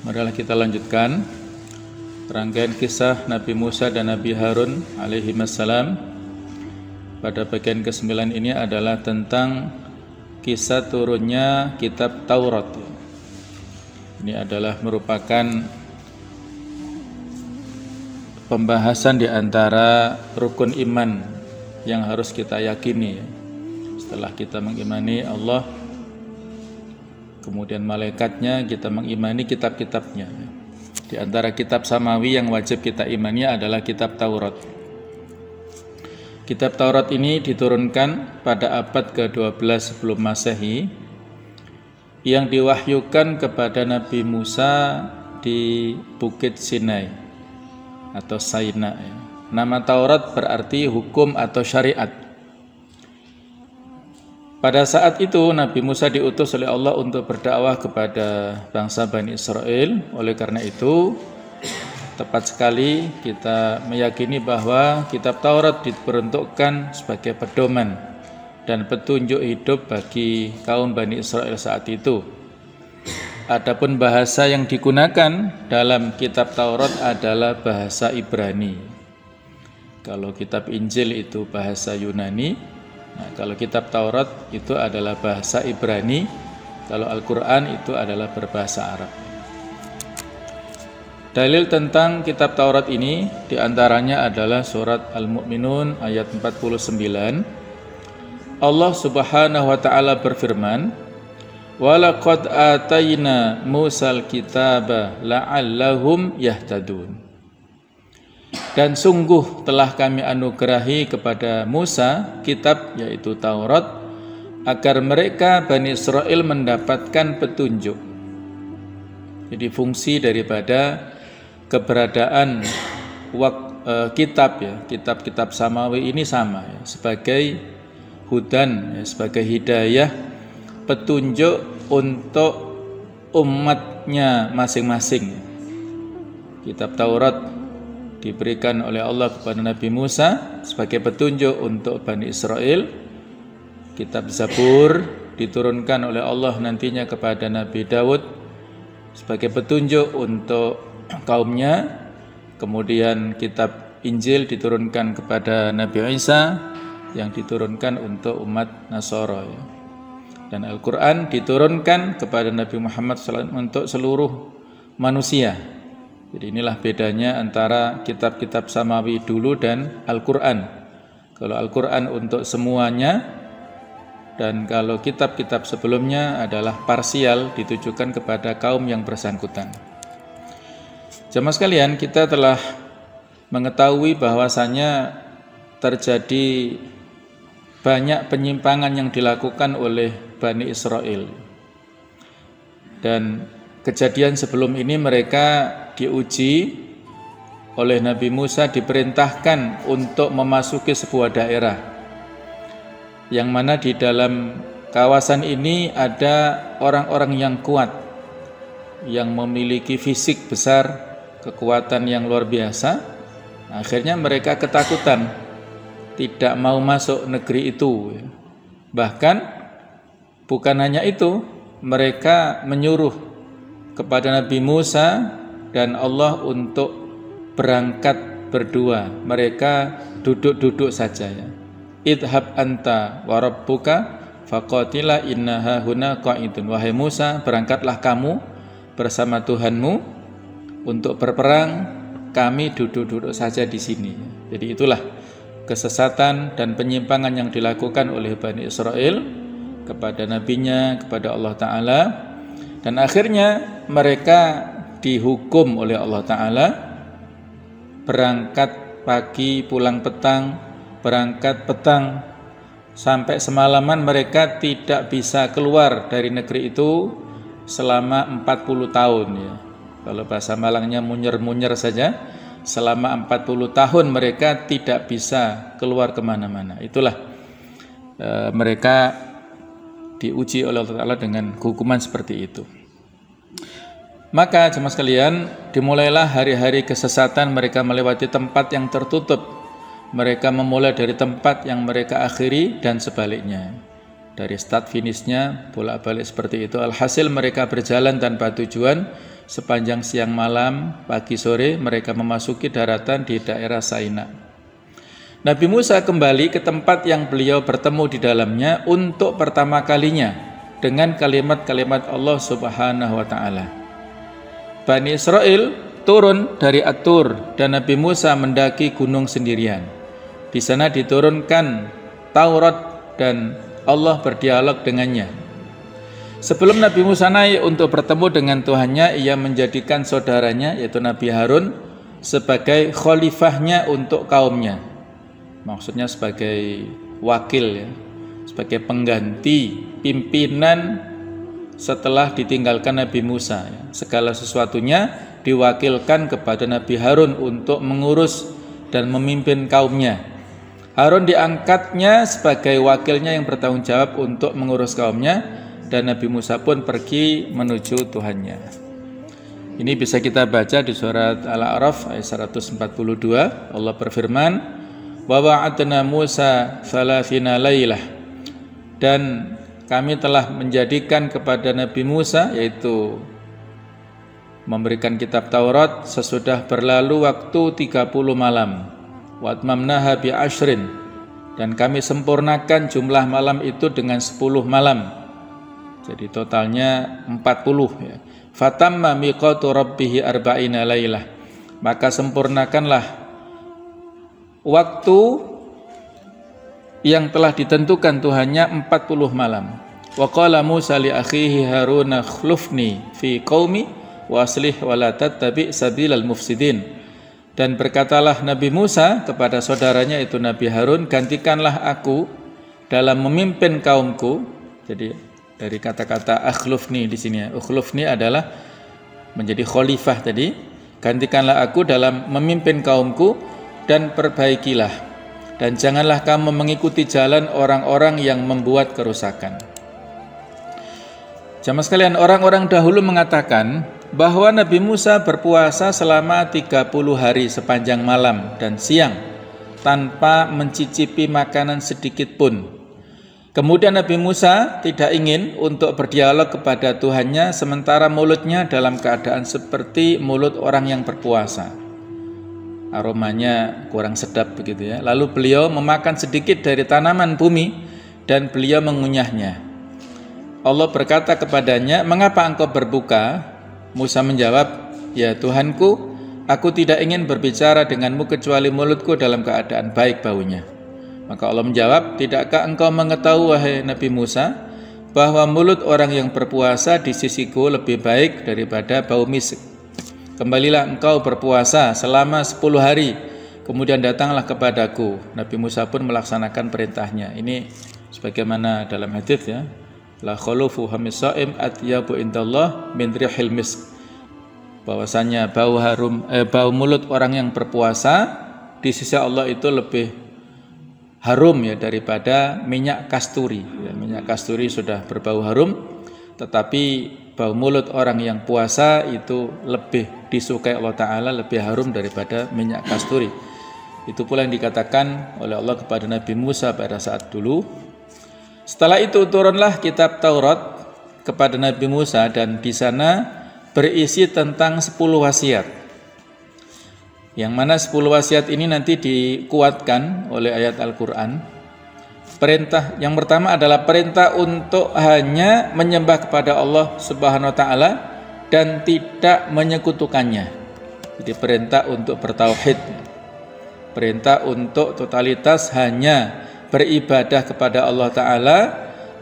Marilah kita lanjutkan rangkaian kisah Nabi Musa dan Nabi Harun alaihimassalam. Pada bagian ke-9 ini adalah tentang kisah turunnya kitab Taurat. Ini adalah merupakan pembahasan di antara rukun iman yang harus kita yakini. Setelah kita mengimani Allah, kemudian malaikatnya, kita mengimani kitab-kitabnya. Di antara kitab samawi yang wajib kita imani adalah kitab Taurat. Kitab Taurat ini diturunkan pada abad ke-12 sebelum Masehi, yang diwahyukan kepada Nabi Musa di Bukit Sinai atau Sinai. Nama Taurat berarti hukum atau syariat. Pada saat itu Nabi Musa diutus oleh Allah untuk berdakwah kepada bangsa Bani Israel. Oleh karena itu tepat sekali kita meyakini bahwa kitab Taurat diperuntukkan sebagai pedoman dan petunjuk hidup bagi kaum Bani Israel saat itu. Adapun bahasa yang digunakan dalam kitab Taurat adalah bahasa Ibrani. Kalau kitab Injil itu bahasa Yunani, nah, kalau kitab Taurat itu adalah bahasa Ibrani, kalau Al-Quran itu adalah berbahasa Arab. Dalil tentang kitab Taurat ini diantaranya adalah surat Al-Mu'minun ayat 49. Allah subhanahu wa ta'ala berfirman, وَلَقَدْ آتَيْنَا مُوسَى الْكِتَابَ لَعَلَّهُمْ يَهْتَدُونَ. Dan sungguh telah kami anugerahi kepada Musa kitab yaitu Taurat agar mereka Bani Israel mendapatkan petunjuk. Jadi fungsi daripada keberadaan kitab ya, kitab-kitab samawi ini sama ya, sebagai hudan ya, sebagai hidayah, petunjuk untuk umatnya masing-masing. Kitab Taurat diberikan oleh Allah kepada Nabi Musa sebagai petunjuk untuk Bani Israel. Kitab Zabur diturunkan oleh Allah nantinya kepada Nabi Daud sebagai petunjuk untuk kaumnya. Kemudian kitab Injil diturunkan kepada Nabi Isa yang diturunkan untuk umat Nasara. Dan Al-Quran diturunkan kepada Nabi Muhammad SAW untuk seluruh manusia. Jadi inilah bedanya antara kitab-kitab samawi dulu dan Al-Quran. Kalau Al-Quran untuk semuanya, dan kalau kitab-kitab sebelumnya adalah parsial, ditujukan kepada kaum yang bersangkutan. Jamaah sekalian, kita telah mengetahui bahwasanya terjadi banyak penyimpangan yang dilakukan oleh Bani Israel. Dan kejadian sebelum ini mereka diuji oleh Nabi Musa, diperintahkan untuk memasuki sebuah daerah yang mana di dalam kawasan ini ada orang-orang yang kuat, yang memiliki fisik besar, kekuatan yang luar biasa. Akhirnya mereka ketakutan, tidak mau masuk negeri itu. Bahkan bukan hanya itu, mereka menyuruh kepada Nabi Musa dan Allah untuk berangkat berdua. Mereka duduk-duduk saja ya. Idhab anta wa rabbuka faqatila inna hahuna qa'idun. Wahai Musa, berangkatlah kamu bersama Tuhanmu untuk berperang, kami duduk-duduk saja di sini. Jadi itulah kesesatan dan penyimpangan yang dilakukan oleh Bani Israel kepada nabinya, kepada Allah Ta'ala. Dan akhirnya mereka dihukum oleh Allah Ta'ala, berangkat pagi, pulang petang, berangkat petang, sampai semalaman mereka tidak bisa keluar dari negeri itu selama 40 tahun ya. Kalau bahasa Malangnya munyer-munyer saja, selama 40 tahun mereka tidak bisa keluar kemana-mana. Itulah mereka diuji oleh Allah Ta'ala dengan hukuman seperti itu. Maka jemaah sekalian, dimulailah hari-hari kesesatan. Mereka melewati tempat yang tertutup, mereka memulai dari tempat yang mereka akhiri dan sebaliknya. dari start finishnya bolak-balik seperti itu. Alhasil mereka berjalan tanpa tujuan sepanjang siang malam, pagi sore mereka memasuki daratan di daerah Saina. Nabi Musa kembali ke tempat yang beliau bertemu di dalamnya untuk pertama kalinya dengan kalimat-kalimat Allah Subhanahu wa taala. Bani Israel turun dari At-Tur dan Nabi Musa mendaki gunung sendirian. Di sana diturunkan Taurat dan Allah berdialog dengannya. Sebelum Nabi Musa naik untuk bertemu dengan Tuhannya, ia menjadikan saudaranya yaitu Nabi Harun sebagai khalifahnya untuk kaumnya. Maksudnya sebagai wakil ya, sebagai pengganti pimpinan setelah ditinggalkan Nabi Musa ya. Segala sesuatunya diwakilkan kepada Nabi Harun untuk mengurus dan memimpin kaumnya. Harun diangkatnya sebagai wakilnya yang bertanggung jawab untuk mengurus kaumnya, dan Nabi Musa pun pergi menuju Tuhannya. Ini bisa kita baca di surat Al-A'raf ayat 142. Allah berfirman, "Wa wa'adna Musa 30 lailah." Dan kami telah menjadikan kepada Nabi Musa, yaitu memberikan kitab Taurat sesudah berlalu waktu 30 malam. Wa atmamnaha bi ashrin, dan kami sempurnakan jumlah malam itu dengan 10 malam. Jadi totalnya 40 ya. Fatamma miqatu rabbih arba'ina lailah. Maka sempurnakanlah waktu yang telah ditentukan Tuhannya 40 malam. Wa qala Musa li akhihi Harun akhlufni fi qaumi wa aslih wa la tattabi sabilal mufsidin. Dan berkatalah Nabi Musa kepada saudaranya itu Nabi Harun, gantikanlah aku dalam memimpin kaumku. Jadi dari kata-kata akhlufni di sini ya. Akhlufni adalah menjadi khalifah tadi. Gantikanlah aku dalam memimpin kaumku dan perbaikilah. Dan janganlah kamu mengikuti jalan orang-orang yang membuat kerusakan. Jamaah sekalian, orang-orang dahulu mengatakan bahwa Nabi Musa berpuasa selama 30 hari sepanjang malam dan siang tanpa mencicipi makanan sedikit pun. Kemudian Nabi Musa tidak ingin untuk berdialog kepada Tuhannya sementara mulutnya dalam keadaan seperti mulut orang yang berpuasa. Aromanya kurang sedap begitu ya. Lalu beliau memakan sedikit dari tanaman bumi dan beliau mengunyahnya. Allah berkata kepadanya, "Mengapa engkau berbuka?" Musa menjawab, "Ya Tuhanku, aku tidak ingin berbicara denganmu kecuali mulutku dalam keadaan baik baunya." Maka Allah menjawab, "Tidakkah engkau mengetahui wahai Nabi Musa bahwa mulut orang yang berpuasa di sisiku lebih baik daripada bau misik? Kembalilah engkau berpuasa selama 10 hari, kemudian datanglah kepadaku." Nabi Musa pun melaksanakan perintahnya. Ini sebagaimana dalam hadits ya, la khulufu hamis shaim atyabu indallah min rihil misk. Bahwasanya bau mulut orang yang berpuasa di sisi Allah itu lebih harum ya daripada minyak kasturi. Ya, minyak kasturi sudah berbau harum, tetapi bau mulut orang yang puasa itu lebih disukai Allah Ta'ala, lebih harum daripada minyak kasturi. Itu pula yang dikatakan oleh Allah kepada Nabi Musa pada saat dulu. Setelah itu turunlah kitab Taurat kepada Nabi Musa dan di sana berisi tentang 10 wasiat. Yang mana 10 wasiat ini nanti dikuatkan oleh ayat Al-Quran. Perintah yang pertama adalah perintah untuk hanya menyembah kepada Allah Subhanahu wa taala dan tidak menyekutukannya. Jadi perintah untuk bertauhid. Perintah untuk totalitas hanya beribadah kepada Allah Ta'ala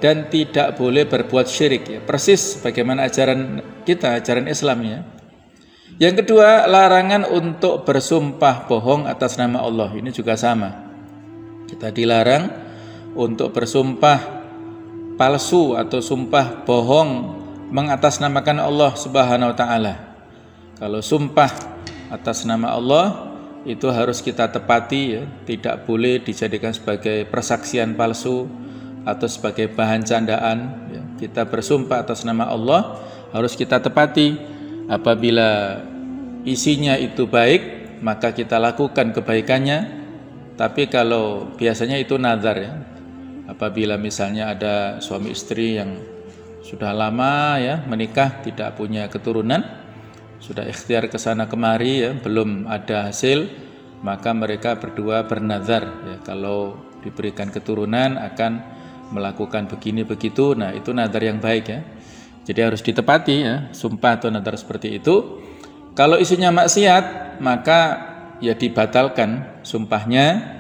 dan tidak boleh berbuat syirik ya. Persis bagaimana ajaran kita, ajaran Islam ya. Yang kedua, larangan untuk bersumpah bohong atas nama Allah. Ini juga sama. Kita dilarang untuk bersumpah palsu atau sumpah bohong mengatasnamakan Allah Subhanahu wa taala. Kalau sumpah atas nama Allah itu harus kita tepati ya, tidak boleh dijadikan sebagai persaksian palsu atau sebagai bahan candaan ya. Kita bersumpah atas nama Allah harus kita tepati. Apabila isinya itu baik, maka kita lakukan kebaikannya. Tapi kalau biasanya itu nazar ya, Apabila misalnya ada suami istri yang sudah lama ya menikah tidak punya keturunan, sudah ikhtiar ke sana kemari ya belum ada hasil, maka mereka berdua bernazar ya kalau diberikan keturunan akan melakukan begini begitu. Nah, itu nazar yang baik ya. Jadi harus ditepati ya sumpah atau nazar seperti itu. Kalau isinya maksiat, maka ya dibatalkan sumpahnya,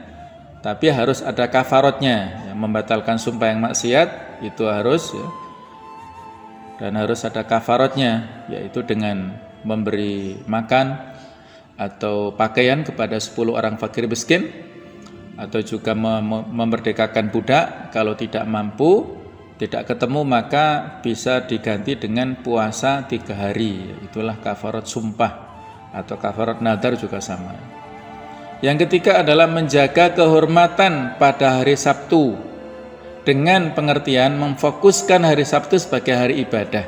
tapi harus ada kafaratnya. Ya, membatalkan sumpah yang maksiat itu harus ya, dan harus ada kafaratnya, yaitu dengan memberi makan atau pakaian kepada 10 orang fakir miskin, atau juga memerdekakan budak. Kalau tidak mampu, tidak ketemu, maka bisa diganti dengan puasa 3 hari. Itulah kafarat sumpah atau kafarat nadar juga sama. Yang ketiga adalah menjaga kehormatan pada hari Sabtu dengan pengertian memfokuskan hari Sabtu sebagai hari ibadah.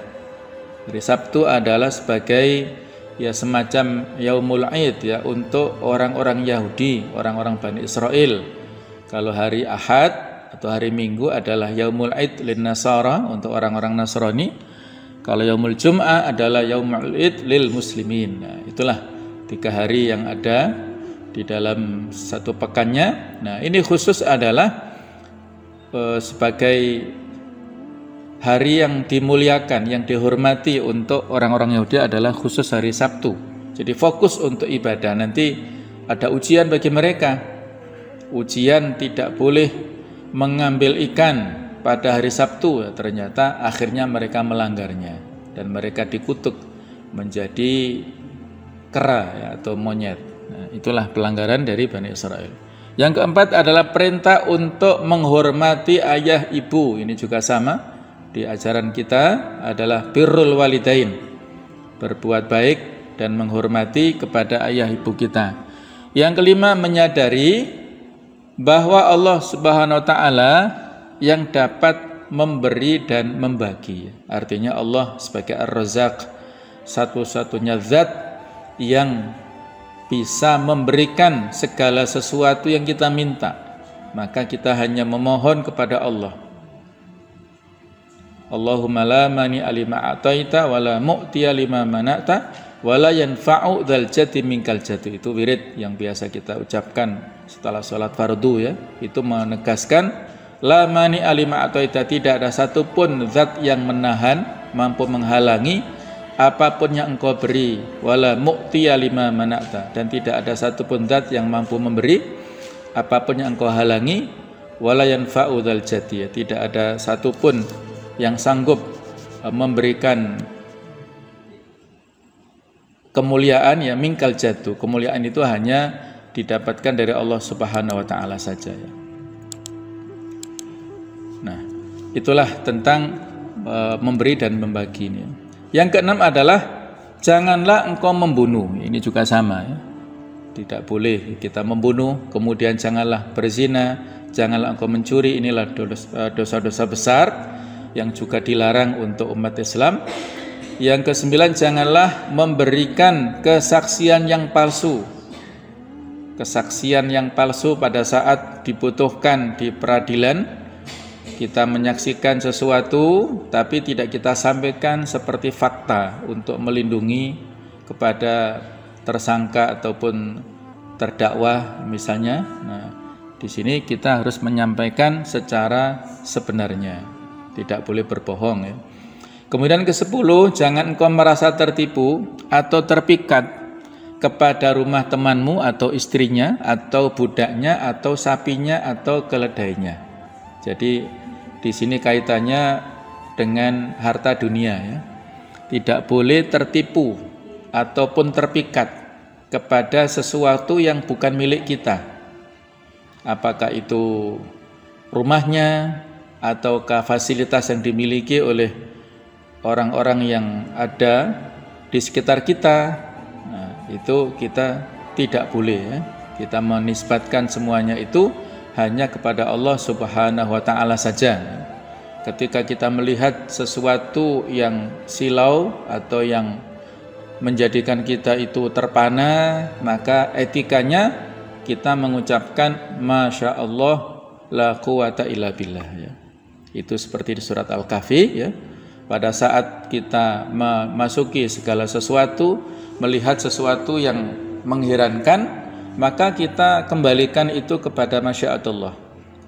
Hari Sabtu adalah sebagai ya semacam Yaumul Aid ya untuk orang-orang Yahudi, orang-orang Bani Israel. Kalau hari Ahad atau hari Minggu adalah Yaumul Aid lin Nasara untuk orang-orang Nasrani. Kalau Yaumul Jum'ah adalah Yaumul Aid lil Muslimin. Nah, itulah 3 hari yang ada di dalam satu pekannya. Nah, ini khusus adalah sebagai hari yang dimuliakan, yang dihormati untuk orang-orang Yahudi adalah khusus hari Sabtu. Jadi fokus untuk ibadah. Nanti ada ujian bagi mereka. Ujian tidak boleh mengambil ikan pada hari Sabtu, ternyata akhirnya mereka melanggarnya dan mereka dikutuk menjadi kera ya, atau monyet. Nah, itulah pelanggaran dari Bani Israel. Yang keempat adalah perintah untuk menghormati ayah ibu. Ini juga sama di ajaran kita adalah birrul walidain, berbuat baik dan menghormati kepada ayah ibu kita. Yang kelima, menyadari bahwa Allah Subhanahu wa taala yang dapat memberi dan membagi. Artinya Allah sebagai Ar-Razzaq, satu-satunya zat yang bisa memberikan segala sesuatu yang kita minta. Maka kita hanya memohon kepada Allah. Allahumma la mani alima ataita wala mu'tiya lima mana'ta wala yanfa'u dzal jati minkal jatu. Itu wirid yang biasa kita ucapkan setelah sholat fardu ya. Itu menegaskan la mani alima ataita, tidak ada satupun zat yang menahan, mampu menghalangi apapun yang engkau beri, wala mu'tiya lima mana'ta, dan tidak ada satupun zat yang mampu memberi apapun yang engkau halangi, wala yanfa'u dzal jati, tidak ada satupun yang sanggup memberikan kemuliaan ya mingkal jatuh. Kemuliaan itu hanya didapatkan dari Allah Subhanahu wa taala saja ya. Nah, itulah tentang memberi dan membagi ini. Yang keenam adalah janganlah engkau membunuh. Ini juga sama ya. Tidak boleh kita membunuh, kemudian janganlah berzina, janganlah engkau mencuri. Inilah dosa-dosa besar yang juga dilarang untuk umat Islam. Yang kesembilan, janganlah memberikan kesaksian yang palsu. Kesaksian yang palsu pada saat dibutuhkan di peradilan, kita menyaksikan sesuatu tapi tidak kita sampaikan seperti fakta untuk melindungi kepada tersangka ataupun terdakwa misalnya. Nah, di sini kita harus menyampaikan secara sebenarnya, tidak boleh berbohong ya. Kemudian ke-10, jangan engkau merasa tertipu atau terpikat kepada rumah temanmu atau istrinya atau budaknya atau sapinya atau keledainya. Jadi di sini kaitannya dengan harta dunia ya. Tidak boleh tertipu ataupun terpikat kepada sesuatu yang bukan milik kita. Apakah itu rumahnya ataukah fasilitas yang dimiliki oleh orang-orang yang ada di sekitar kita. Nah, itu kita tidak boleh ya. Kita menisbatkan semuanya itu hanya kepada Allah Subhanahu wa taala saja. Ketika kita melihat sesuatu yang silau atau yang menjadikan kita itu terpana, maka etikanya kita mengucapkan Masya Allah la quwata illa billah ya. Itu seperti di surat Al-Kahfi ya. Pada saat kita memasuki segala sesuatu, melihat sesuatu yang mengherankan, maka kita kembalikan itu kepada masyiatullah.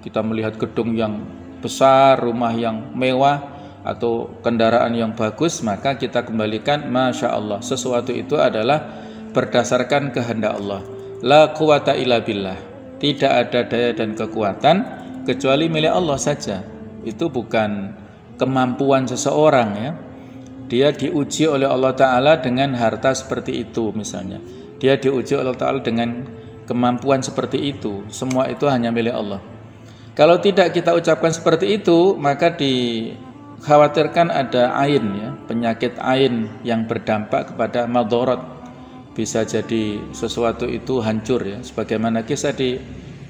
Kita melihat gedung yang besar, rumah yang mewah, atau kendaraan yang bagus, maka kita kembalikan masya Allah. Sesuatu itu adalah berdasarkan kehendak Allah. La quwata illa billah. Tidak ada daya dan kekuatan kecuali milik Allah saja. Itu bukan kemampuan seseorang ya. Dia diuji oleh Allah Ta'ala dengan harta seperti itu misalnya. Dia diuji oleh Allah Ta'ala dengan kemampuan seperti itu. Semua itu hanya milik Allah. Kalau tidak kita ucapkan seperti itu, maka dikhawatirkan ada ain ya, penyakit ain yang berdampak kepada madharat. Bisa jadi sesuatu itu hancur ya, sebagaimana kisah di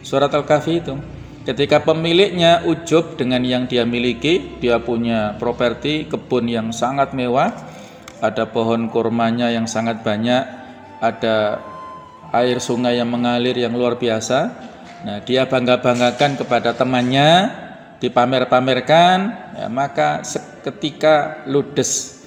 surat Al-Kahfi itu. Ketika pemiliknya ujub dengan yang dia miliki, dia punya properti kebun yang sangat mewah, ada pohon kurmanya yang sangat banyak, ada air sungai yang mengalir yang luar biasa. Nah, dia bangga-banggakan kepada temannya, dipamer-pamerkan, ya, maka ketika ludes,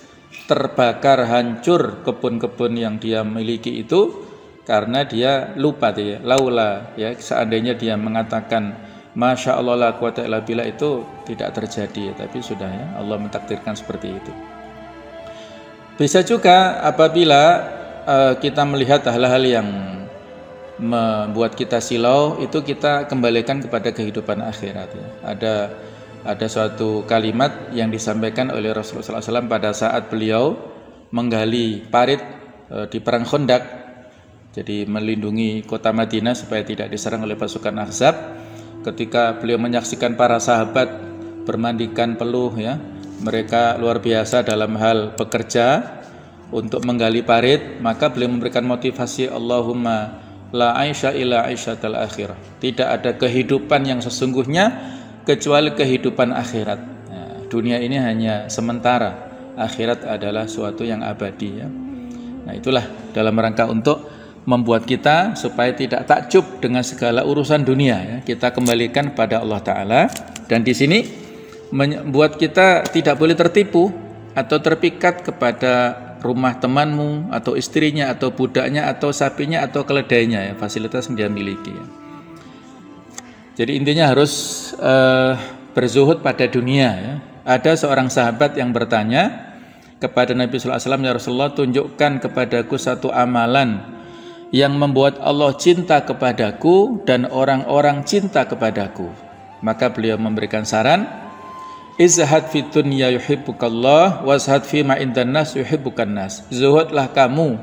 terbakar, hancur kebun-kebun yang dia miliki itu, karena dia lupa ya, laula ya, seandainya dia mengatakan masya Allah la quwata illa billah, itu tidak terjadi ya, tapi sudah ya, Allah mentakdirkan seperti itu. Bisa juga apabila kita melihat hal-hal yang membuat kita silau, itu kita kembalikan kepada kehidupan akhirat ya. Ada suatu kalimat yang disampaikan oleh Rasulullah SAW pada saat beliau menggali parit di perang Khandaq, jadi melindungi kota Madinah supaya tidak diserang oleh pasukan Ahzab. Ketika beliau menyaksikan para sahabat bermandikan peluh ya, mereka luar biasa dalam hal bekerja untuk menggali parit, maka beliau memberikan motivasi, Allahumma la aisha illa aisyatal akhirah. Tidak ada kehidupan yang sesungguhnya kecuali kehidupan akhirat. Nah, dunia ini hanya sementara, akhirat adalah suatu yang abadi ya. Nah, itulah dalam rangka untuk membuat kita supaya tidak takjub dengan segala urusan dunia ya. Kita kembalikan pada Allah Ta'ala, dan di sini membuat kita tidak boleh tertipu atau terpikat kepada rumah temanmu atau istrinya atau budaknya atau sapinya atau keledainya ya, fasilitas yang dia miliki ya. Jadi intinya harus berzuhud pada dunia ya. Ada seorang sahabat yang bertanya kepada Nabi SAW, ya Rasulullah, tunjukkan kepadaku satu amalan yang membuat Allah cinta kepadaku dan orang-orang cinta kepadaku. Maka beliau memberikan saran, izhad fid dunya yuhibbukallah wazhad fi ma indan nas yuhibbukan nas. Zuhudlah kamu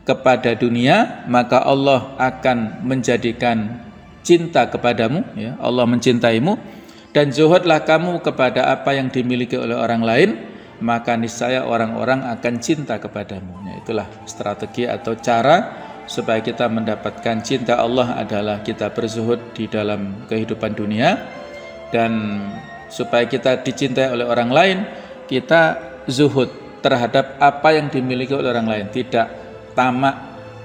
kepada dunia, maka Allah akan menjadikan cinta kepadamu ya, Allah mencintaimu. Dan zuhudlah kamu kepada apa yang dimiliki oleh orang lain, maka niscaya orang-orang akan cinta kepadamu. Ya, itulah strategi atau cara supaya kita mendapatkan cinta Allah adalah kita berzuhud di dalam kehidupan dunia, dan supaya kita dicintai oleh orang lain, kita zuhud terhadap apa yang dimiliki oleh orang lain, tidak tamak,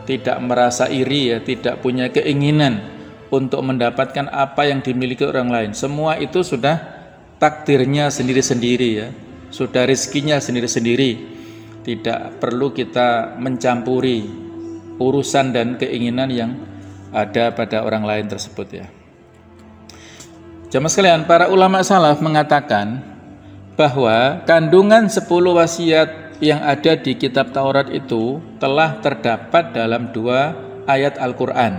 tidak merasa iri ya, tidak punya keinginan untuk mendapatkan apa yang dimiliki orang lain. Semua itu sudah takdirnya sendiri-sendiri ya, sudah rezekinya sendiri-sendiri, tidak perlu kita mencampuri urusan dan keinginan yang ada pada orang lain tersebut ya. Jamaah sekalian, para ulama salaf mengatakan bahwa kandungan 10 wasiat yang ada di kitab Taurat itu telah terdapat dalam 2 ayat Al-Quran,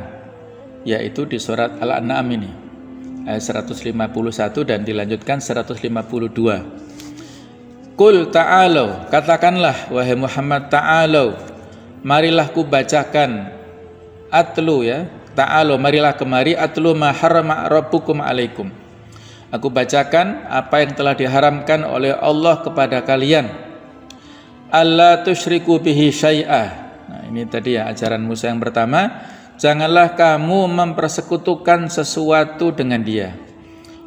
yaitu di surat Al-An'am ini ayat 151 dan dilanjutkan 152. Qul ta'alau, katakanlah wahai Muhammad, ta'alau, marilah ku bacakan, atlu ya, ta'alu, marilah kemari, atlu ma harrama rabbukum alaikum. Aku bacakan apa yang telah diharamkan oleh Allah kepada kalian. Alla tusyriku bihi syai'ah. Nah, ini tadi ya ajaran Musa yang pertama, janganlah kamu mempersekutukan sesuatu dengan dia.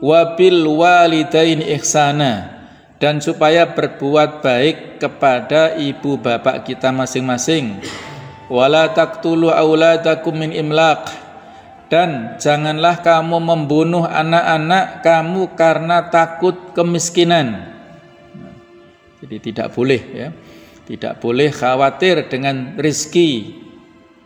Wa bil walidaini ihsana, dan supaya berbuat baik kepada ibu bapak kita masing-masing. Wala taqtulu auladakum min imlaq, Dan janganlah kamu membunuh anak-anak kamu karena takut kemiskinan. Jadi tidak boleh ya. Tidak boleh khawatir dengan rizki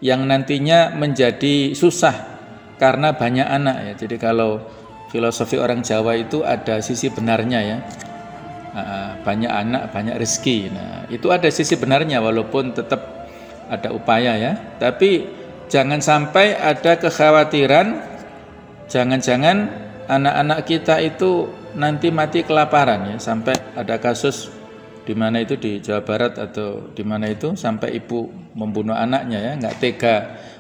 yang nantinya menjadi susah karena banyak anak ya. Jadi kalau filosofi orang Jawa itu ada sisi benarnya ya. Banyak anak, banyak rizki. Nah, itu ada sisi benarnya walaupun tetap ada upaya ya. Tapi jangan sampai ada kekhawatiran jangan-jangan anak-anak kita itu nanti mati kelaparan ya, sampai ada kasus di mana itu di Jawa Barat atau di mana itu sampai ibu membunuh anaknya ya, nggak tega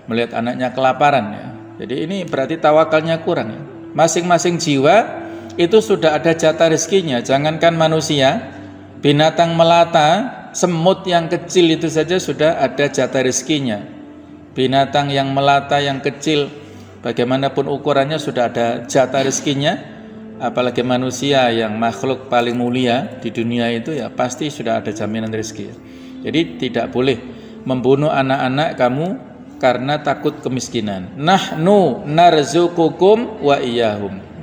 melihat anaknya kelaparan ya. Jadi ini berarti tawakalnya kurang ya. Masing-masing jiwa itu sudah ada jatah rezekinya, jangankan manusia, binatang melata, semut yang kecil itu saja sudah ada jatah rezekinya. Binatang yang melata yang kecil bagaimanapun ukurannya sudah ada jatah rezekinya, apalagi manusia yang makhluk paling mulia di dunia itu ya pasti sudah ada jaminan rezeki. Jadi tidak boleh membunuh anak-anak kamu karena takut kemiskinan. Nahnu narzuqukum wa iyyahum.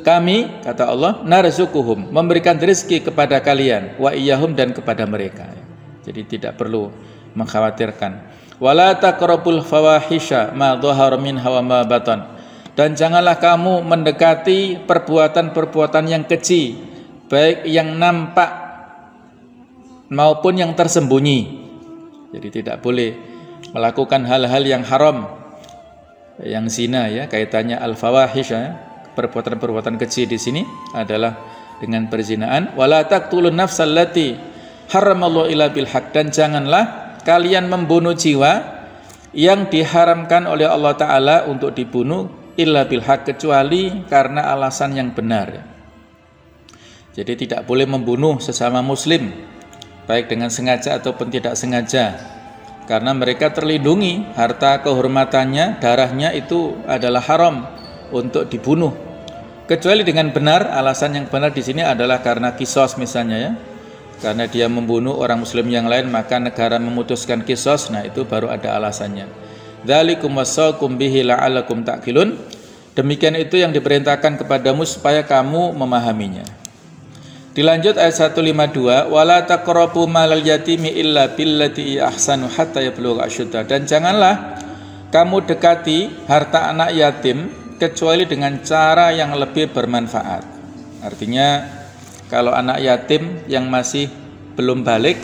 Kami, kata Allah, narzuquhum, memberikan rezeki kepada kalian, wa iyyahum, dan kepada mereka. Jadi tidak perlu mengkhawatirkan. Wala taqrabul fawahisha ma dhahara minha wa ma batan. Dan janganlah kamu mendekati perbuatan-perbuatan yang keji, baik yang nampak maupun yang tersembunyi. Jadi tidak boleh melakukan hal-hal yang haram, yang zina ya, kaitannya al-fawahish ya. Perbuatan-perbuatan keji di sini adalah dengan perzinaan. Wala taqtulun nafsal lati haramallahu illa bil haq. Dan janganlah kalian membunuh jiwa yang diharamkan oleh Allah Ta'ala untuk dibunuh illa bil haq, kecuali karena alasan yang benar. Jadi tidak boleh membunuh sesama muslim baik dengan sengaja ataupun tidak sengaja, karena mereka terlindungi, harta kehormatannya, darahnya itu adalah haram untuk dibunuh, kecuali dengan benar. Alasan yang benar di sini adalah karena kisos misalnya ya, karena dia membunuh orang muslim yang lain maka negara memutuskan kisos. Nah itu baru ada alasannya. Dzalikum wasaqum bihi la'allakum ta'qilun. Demikian itu yang diperintahkan kepadamu supaya kamu memahaminya. Dilanjut ayat 152, wala taqrabu malal yatimi illa billati ahsanu hatta yablugha asyuddah. Dan janganlah kamu dekati harta anak yatim kecuali dengan cara yang lebih bermanfaat. Artinya kalau anak yatim yang masih belum balik,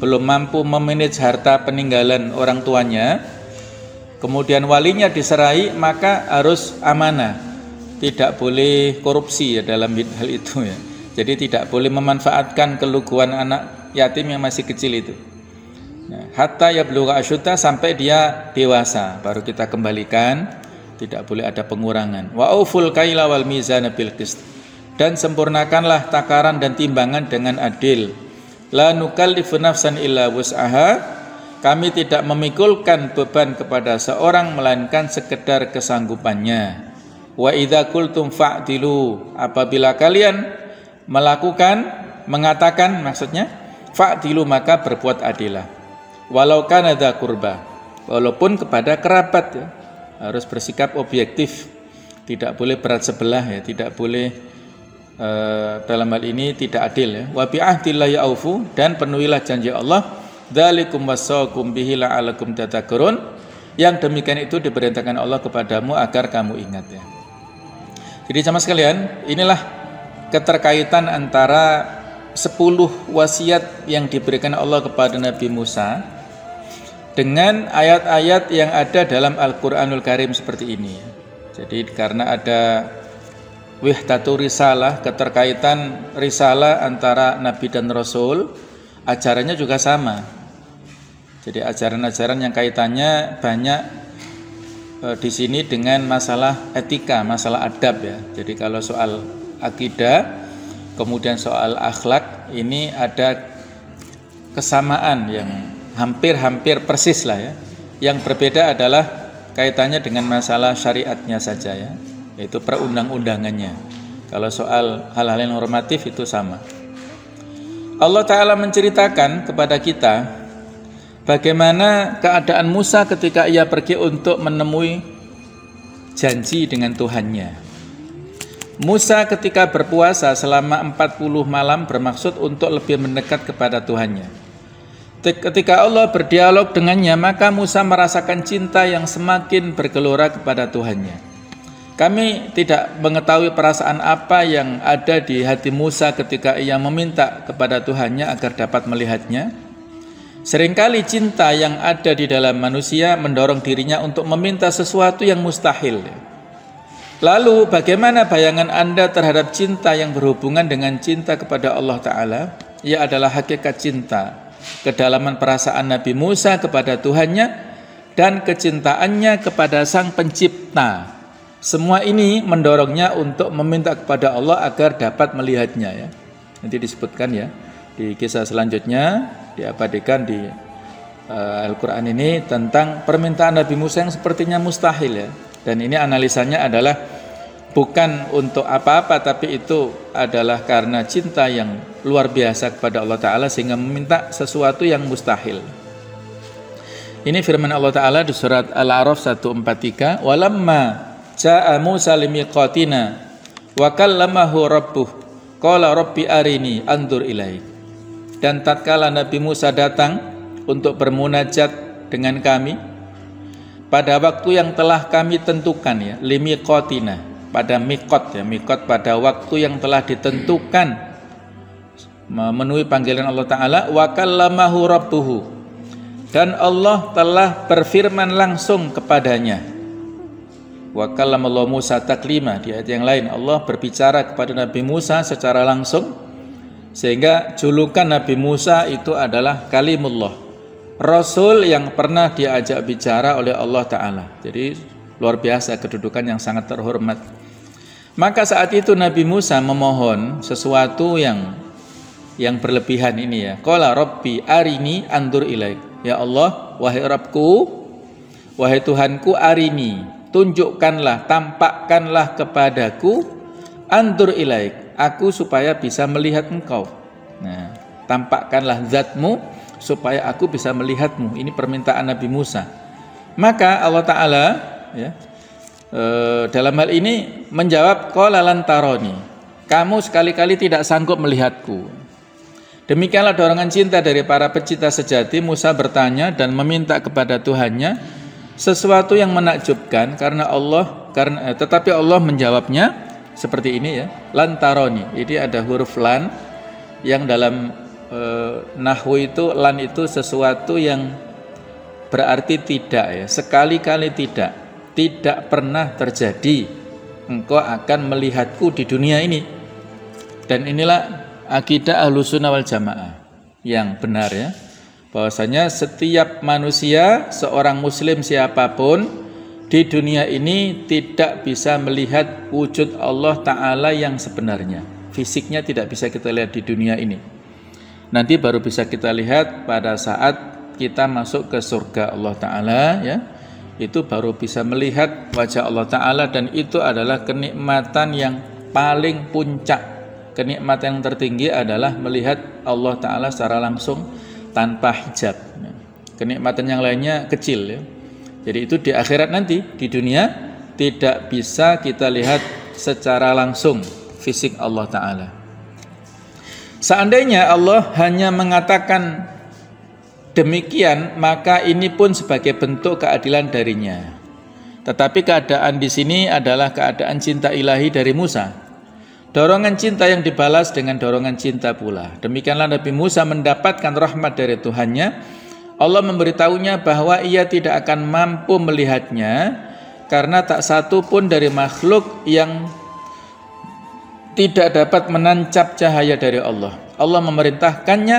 belum mampu memanage harta peninggalan orang tuanya, kemudian walinya diserai, maka harus amanah, tidak boleh korupsi ya dalam hal itu ya. Jadi tidak boleh memanfaatkan keluguan anak yatim yang masih kecil itu. Nah, hatta yablugha asyuddah, sampai dia dewasa baru kita kembalikan, tidak boleh ada pengurangan. Wa auful kaila wal mizana bil qist. Dan sempurnakanlah takaran dan timbangan dengan adil. La nukallifu nafsan illa wus'aha. Kami tidak memikulkan beban kepada seorang melainkan sekedar kesanggupannya. Wa idza qultum fa'dilu. Apabila kalian mengatakan maksudnya fa'dilu, maka berbuat adilah. Walau kana dza qurba. Walaupun kepada kerabat ya. Harus bersikap objektif. Tidak boleh berat sebelah ya, tidak boleh dalam hal ini tidak adil ya. Wa bi ahdillahi aufu, dan penuhilah janji Allah. Dzalikum wasaqum bihi la'allakum tadhakkarun. Yang demikian itu diperintahkan Allah kepadamu agar kamu ingat ya. Jadi jamaah sekalian, inilah keterkaitan antara 10 wasiat yang diberikan Allah kepada Nabi Musa dengan ayat-ayat yang ada dalam Al-Qur'anul Karim seperti ini. Jadi karena ada wihdatu risalah, keterkaitan risalah antara Nabi dan Rasul, ajarannya juga sama. Jadi ajaran-ajaran yang kaitannya banyak di sini dengan masalah etika, masalah adab ya. Jadi kalau soal akidah, kemudian soal akhlak, ini ada kesamaan yang hampir-hampir persis lah ya. Yang berbeda adalah kaitannya dengan masalah syariatnya saja ya, yaitu perundang-undangannya. Kalau soal hal-hal yang normatif itu sama. Allah Ta'ala menceritakan kepada kita bagaimana keadaan Musa ketika ia pergi untuk menemui janji dengan Tuhannya. Musa ketika berpuasa selama 40 malam bermaksud untuk lebih mendekat kepada Tuhannya. Ketika Allah berdialog dengannya, maka Musa merasakan cinta yang semakin bergelora kepada Tuhannya. Kami tidak mengetahui perasaan apa yang ada di hati Musa ketika ia meminta kepada Tuhannya agar dapat melihatnya. Seringkali cinta yang ada di dalam manusia mendorong dirinya untuk meminta sesuatu yang mustahil. Lalu bagaimana bayangan Anda terhadap cinta yang berhubungan dengan cinta kepada Allah Ta'ala? Ia adalah hakikat cinta, kedalaman perasaan Nabi Musa kepada Tuhannya, dan kecintaannya kepada Sang Pencipta. Semua ini mendorongnya untuk meminta kepada Allah agar dapat melihatnya. Ya. Nanti disebutkan ya di kisah selanjutnya, diabadikan di Al-Quran ini tentang permintaan Nabi Musa yang sepertinya mustahil ya. Dan ini analisanya adalah bukan untuk apa-apa, tapi itu adalah karena cinta yang luar biasa kepada Allah Ta'ala sehingga meminta sesuatu yang mustahil. Ini firman Allah Ta'ala di surat Al-A'raf 143, "Walamma ja'a Musa limiqatina wa kallamahu rabbuh qala rabbi arini andur ilaik." Dan tatkala Nabi Musa datang untuk bermunajat dengan kami pada waktu yang telah kami tentukan ya, limiqatina, pada miqat ya, miqat pada waktu yang telah ditentukan memenuhi panggilan Allah Ta'ala, wa kallamahu rabbuhu, dan Allah telah berfirman langsung kepadanya. Wa kallamallahu Musa taklima, di ayat yang lain Allah berbicara kepada Nabi Musa secara langsung, sehingga julukan Nabi Musa itu adalah kalimullah, Rasul yang pernah diajak bicara oleh Allah Ta'ala. Jadi luar biasa kedudukan yang sangat terhormat. Maka saat itu Nabi Musa memohon sesuatu yang berlebihan ini ya. Qala rabbi arini andur ilaik. Ya Allah, wahai Rabbku, wahai Tuhanku, arini, tunjukkanlah, tampakkanlah kepadaku, andur ilaik, aku supaya bisa melihat engkau. Nah, tampakkanlah zatmu supaya aku bisa melihatmu. Ini permintaan Nabi Musa. Maka Allah Ta'ala ya, dalam hal ini menjawab, qala lan taroni, kamu sekali-kali tidak sanggup melihatku. Demikianlah dorongan cinta dari para pecinta sejati. Musa bertanya dan meminta kepada Tuhannya sesuatu yang menakjubkan tetapi Allah menjawabnya seperti ini ya, lan taroni. Ini ada huruf lan yang dalam nahwu itu, lan itu sesuatu yang berarti tidak ya, sekali-kali tidak pernah terjadi engkau akan melihatku di dunia ini. Dan inilah akidah Ahlussunnah wal Jamaah yang benar ya, bahwasanya setiap manusia, seorang muslim siapapun di dunia ini tidak bisa melihat wujud Allah Ta'ala yang sebenarnya. Fisiknya tidak bisa kita lihat di dunia ini. Nanti baru bisa kita lihat pada saat kita masuk ke surga Allah Ta'ala ya. Itu baru bisa melihat wajah Allah Ta'ala, dan itu adalah kenikmatan yang paling puncak. Kenikmatan yang tertinggi adalah melihat Allah Ta'ala secara langsung tanpa hijab. Kenikmatan yang lainnya kecil ya. Jadi itu di akhirat nanti. Di dunia tidak bisa kita lihat secara langsung fisik Allah Ta'ala. Seandainya Allah hanya mengatakan demikian, maka ini pun sebagai bentuk keadilan darinya. Tetapi keadaan di sini adalah keadaan cinta ilahi dari Musa. Dorongan cinta yang dibalas dengan dorongan cinta pula. Demikianlah Nabi Musa mendapatkan rahmat dari Tuhannya. Allah memberitahunya bahwa ia tidak akan mampu melihatnya karena tak satu pun dari makhluk yang tidak dapat menancap cahaya dari Allah. Allah memerintahkannya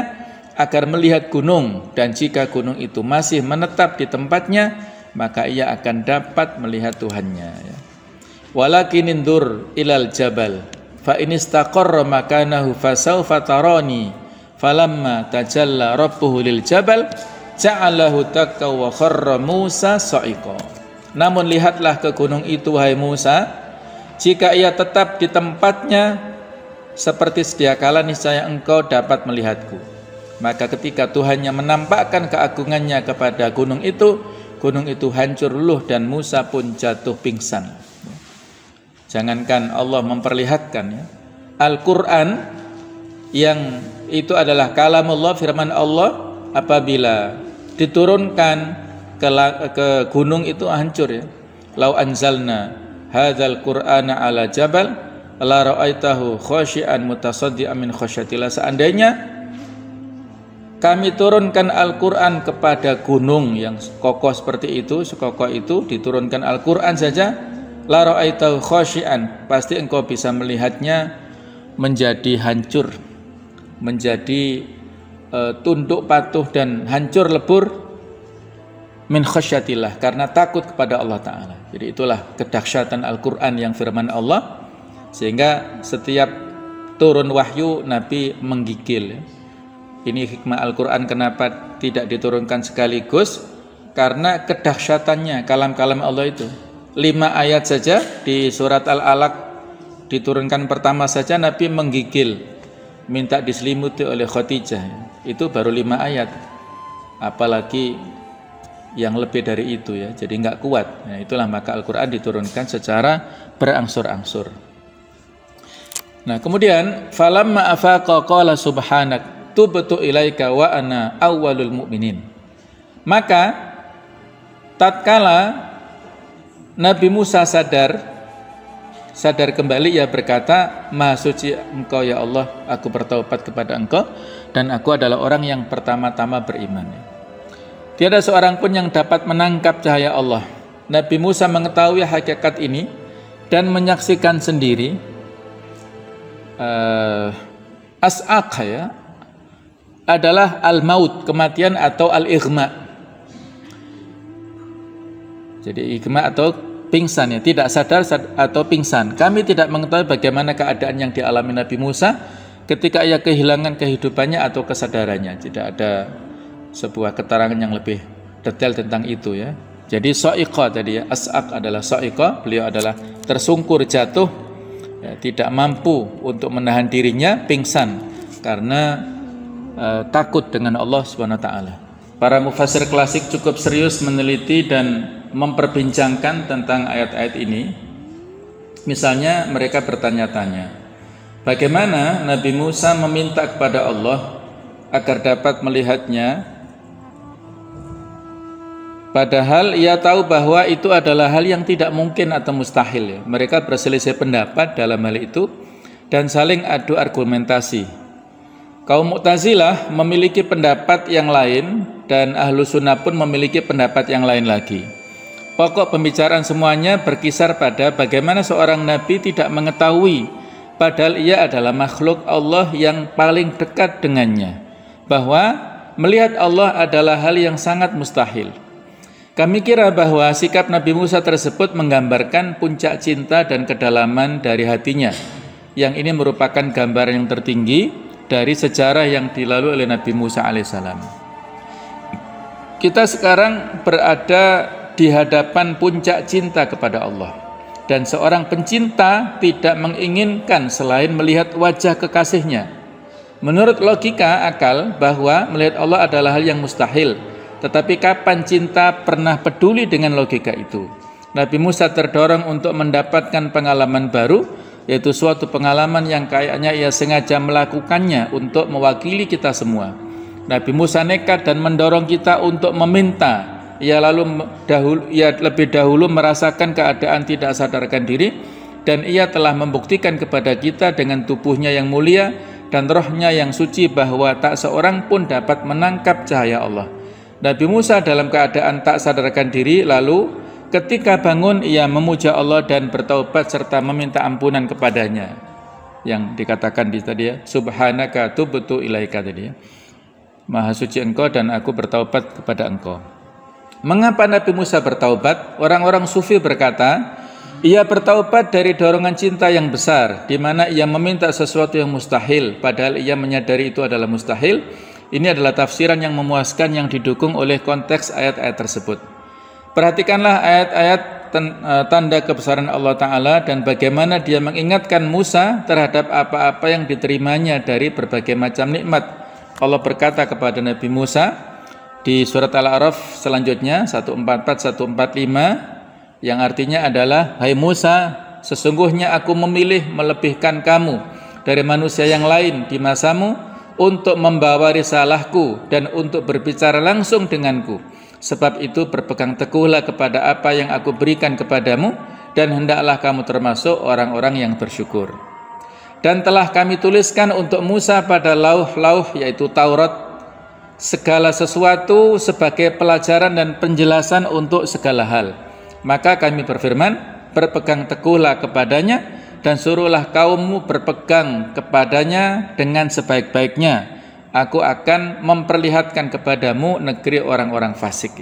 agar melihat gunung, dan jika gunung itu masih menetap di tempatnya, maka ia akan dapat melihat Tuhannya. Walakin indur ilal jabal fa in istaqarra makanahu fasawfa tarani falamma tajalla rabbuhu lil jabal ja'alahu dakka wa kharra Musa sa'iqa. Namun lihatlah ke gunung itu wahai Musa, jika ia tetap di tempatnya seperti sedia kala, niscaya engkau dapat melihatku. Maka ketika Tuhannya menampakkan keagungannya kepada gunung itu, gunung itu hancur luluh dan Musa pun jatuh pingsan. Jangankan Allah memperlihatkan ya, Al-Quran yang itu adalah kalamullah, firman Allah, apabila diturunkan ke gunung itu hancur ya. Lau anzalna hadzal qur'ana ala jabal la ra'aitahu khashi'an mutasaddian min khasyatillah. Seandainya kami turunkan Al-Quran kepada gunung yang kokoh seperti itu, sekokoh itu, diturunkan Al-Quran saja, la ra'aitahu khashi'an, pasti engkau bisa melihatnya menjadi hancur, menjadi tunduk patuh dan hancur lebur min khasyatillah, karena takut kepada Allah Ta'ala. Jadi itulah kedahsyatan Al-Quran yang firman Allah, sehingga setiap turun wahyu Nabi menggigil. Ini hikmah Al-Quran kenapa tidak diturunkan sekaligus, karena kedahsyatannya kalam-kalam Allah itu. 5 ayat saja di surat Al-Alaq diturunkan pertama saja Nabi menggigil, minta diselimuti oleh Khadijah. Itu baru 5 ayat, apalagi yang lebih dari itu ya, jadi nggak kuat. Nah, itulah maka Al-Quran diturunkan secara berangsur-angsur. Nah, kemudian falamma afaqa qala subhanak tubtu ilaika wa ana awwalul mu'minin. Maka tatkala Nabi Musa sadar kembali, ia berkata, Maha suci engkau ya Allah, aku bertaubat kepada engkau dan aku adalah orang yang pertama-tama beriman. Tiada seorang pun yang dapat menangkap cahaya Allah. Nabi Musa mengetahui hakikat ini dan menyaksikan sendiri as'aq ya, adalah al-maut, kematian, atau al-ighma. Jadi ighma atau pingsan ya, tidak sadar atau pingsan. Kami tidak mengetahui bagaimana keadaan yang dialami Nabi Musa ketika ia kehilangan kehidupannya atau kesadarannya. Tidak ada sebuah keterangan yang lebih detail tentang itu ya. Jadi sa'iqah tadi ya, as'aq adalah sa'iqah, beliau adalah tersungkur jatuh ya, tidak mampu untuk menahan dirinya, pingsan karena takut dengan Allah Subhanahu wa taala. Para mufassir klasik cukup serius meneliti dan memperbincangkan tentang ayat-ayat ini. Misalnya mereka bertanya-tanya, bagaimana Nabi Musa meminta kepada Allah agar dapat melihatnya, padahal ia tahu bahwa itu adalah hal yang tidak mungkin atau mustahil ya. Mereka berselisih pendapat dalam hal itu dan saling adu argumentasi. Kaum Mu'tazilah memiliki pendapat yang lain dan Ahlu Sunnah pun memiliki pendapat yang lain lagi. Pokok pembicaraan semuanya berkisar pada bagaimana seorang Nabi tidak mengetahui padahal ia adalah makhluk Allah yang paling dekat dengannya, bahwa melihat Allah adalah hal yang sangat mustahil. Kami kira bahwa sikap Nabi Musa tersebut menggambarkan puncak cinta dan kedalaman dari hatinya, yang ini merupakan gambaran yang tertinggi dari sejarah yang dilalui oleh Nabi Musa alaihissalam. Kita sekarang berada di hadapan puncak cinta kepada Allah, dan seorang pencinta tidak menginginkan selain melihat wajah kekasihnya. Menurut logika akal bahwa melihat Allah adalah hal yang mustahil, tetapi kapan cinta pernah peduli dengan logika itu? Nabi Musa terdorong untuk mendapatkan pengalaman baru, yaitu suatu pengalaman yang kayaknya ia sengaja melakukannya untuk mewakili kita semua. Nabi Musa nekat dan mendorong kita untuk meminta. Ia lebih dahulu merasakan keadaan tidak sadarkan diri, dan ia telah membuktikan kepada kita dengan tubuhnya yang mulia dan rohnya yang suci bahwa tak seorang pun dapat menangkap cahaya Allah. Nabi Musa dalam keadaan tak sadarkan diri, lalu ketika bangun ia memuja Allah dan bertaubat serta meminta ampunan kepadanya, yang dikatakan di tadi ya, subhanaka tubtu ilaika tadi ya, Maha suci engkau dan aku bertaubat kepada engkau. Mengapa Nabi Musa bertaubat? Orang-orang sufi berkata, ia bertaubat dari dorongan cinta yang besar, di mana ia meminta sesuatu yang mustahil padahal ia menyadari itu adalah mustahil. Ini adalah tafsiran yang memuaskan yang didukung oleh konteks ayat-ayat tersebut. Perhatikanlah ayat-ayat tanda kebesaran Allah Ta'ala dan bagaimana dia mengingatkan Musa terhadap apa-apa yang diterimanya dari berbagai macam nikmat. Allah berkata kepada Nabi Musa, di surat Al-A'raf selanjutnya 144-145 yang artinya adalah, hai Musa, sesungguhnya aku memilih melebihkan kamu dari manusia yang lain di masamu untuk membawa risalahku dan untuk berbicara langsung denganku. Sebab itu berpegang teguhlah kepada apa yang aku berikan kepadamu dan hendaklah kamu termasuk orang-orang yang bersyukur. Dan telah kami tuliskan untuk Musa pada lauh-lauh yaitu Taurat segala sesuatu sebagai pelajaran dan penjelasan untuk segala hal. Maka kami berfirman, berpegang teguhlah kepadanya dan suruhlah kaummu berpegang kepadanya dengan sebaik-baiknya. Aku akan memperlihatkan kepadamu negeri orang-orang fasik.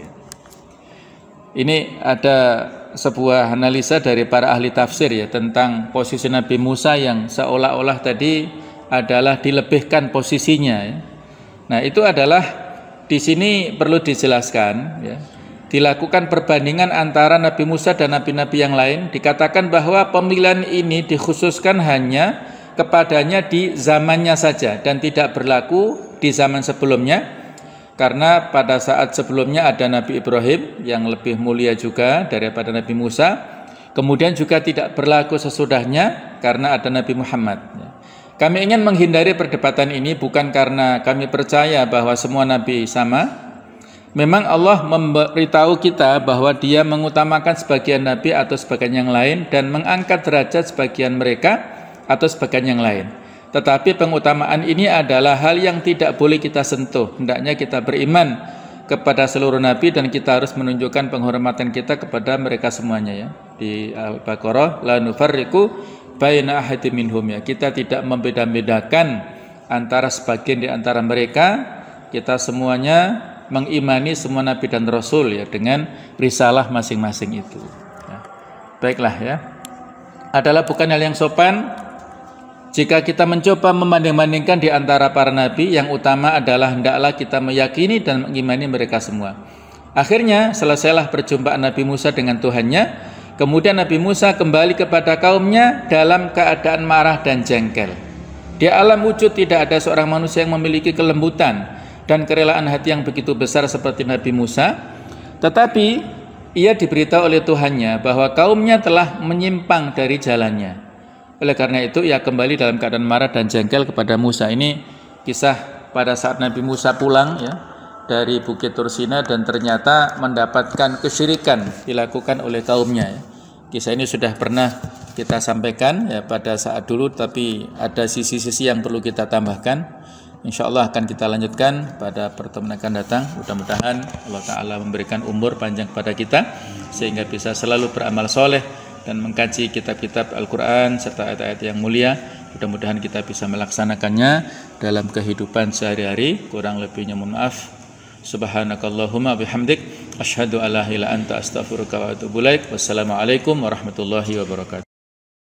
Ini ada sebuah analisa dari para ahli tafsir ya tentang posisi Nabi Musa yang seolah-olah tadi adalah dilebihkan posisinya ya. Nah, itu adalah di sini perlu dijelaskan ya. Dilakukan perbandingan antara Nabi Musa dan nabi-nabi yang lain, dikatakan bahwa pemilihan ini dikhususkan hanya kepadanya di zamannya saja dan tidak berlaku di zaman sebelumnya, karena pada saat sebelumnya ada Nabi Ibrahim yang lebih mulia juga daripada Nabi Musa, kemudian juga tidak berlaku sesudahnya karena ada Nabi Muhammad. Kami ingin menghindari perdebatan ini bukan karena kami percaya bahwa semua nabi sama. Memang Allah memberitahu kita bahwa Dia mengutamakan sebagian nabi atau sebagian yang lain dan mengangkat derajat sebagian mereka atau sebagian yang lain. Tetapi pengutamaan ini adalah hal yang tidak boleh kita sentuh. Hendaknya kita beriman kepada seluruh nabi dan kita harus menunjukkan penghormatan kita kepada mereka semuanya ya. Di Al-Baqarah, la nufarriqu baina ahadin minhum ya. Kita tidak membeda-bedakan antara sebagian di antara mereka. Kita semuanya mengimani semua nabi dan rasul ya dengan risalah masing-masing itu. Ya. Baiklah ya. Adalah bukan hal yang sopan jika kita mencoba membanding-bandingkan di antara para nabi. Yang utama adalah hendaklah kita meyakini dan mengimani mereka semua. Akhirnya selesailah perjumpaan Nabi Musa dengan Tuhannya. Kemudian Nabi Musa kembali kepada kaumnya dalam keadaan marah dan jengkel. Di alam wujud tidak ada seorang manusia yang memiliki kelembutan dan kerelaan hati yang begitu besar seperti Nabi Musa. Tetapi ia diberitahu oleh Tuhannya bahwa kaumnya telah menyimpang dari jalannya. Oleh karena itu ia kembali dalam keadaan marah dan jengkel kepada Musa. Ini kisah pada saat Nabi Musa pulang ya dari Bukit Tursina dan ternyata mendapatkan kesyirikan dilakukan oleh kaumnya ya. Kisah ini sudah pernah kita sampaikan ya pada saat dulu, tapi ada sisi-sisi yang perlu kita tambahkan. Insya Allah akan kita lanjutkan pada pertemuan akan datang. Mudah-mudahan Allah Ta'ala memberikan umur panjang kepada kita sehingga bisa selalu beramal soleh dan mengkaji kitab-kitab Al-Quran serta ayat-ayat yang mulia. Mudah-mudahan kita bisa melaksanakannya dalam kehidupan sehari-hari. Kurang lebihnya mohon maaf. Subhanakallahumma bihamdik asyhadu alla ilaha illa anta astaghfiruka wa atubu ilaik. Wassalamualaikum warahmatullahi wabarakatuh.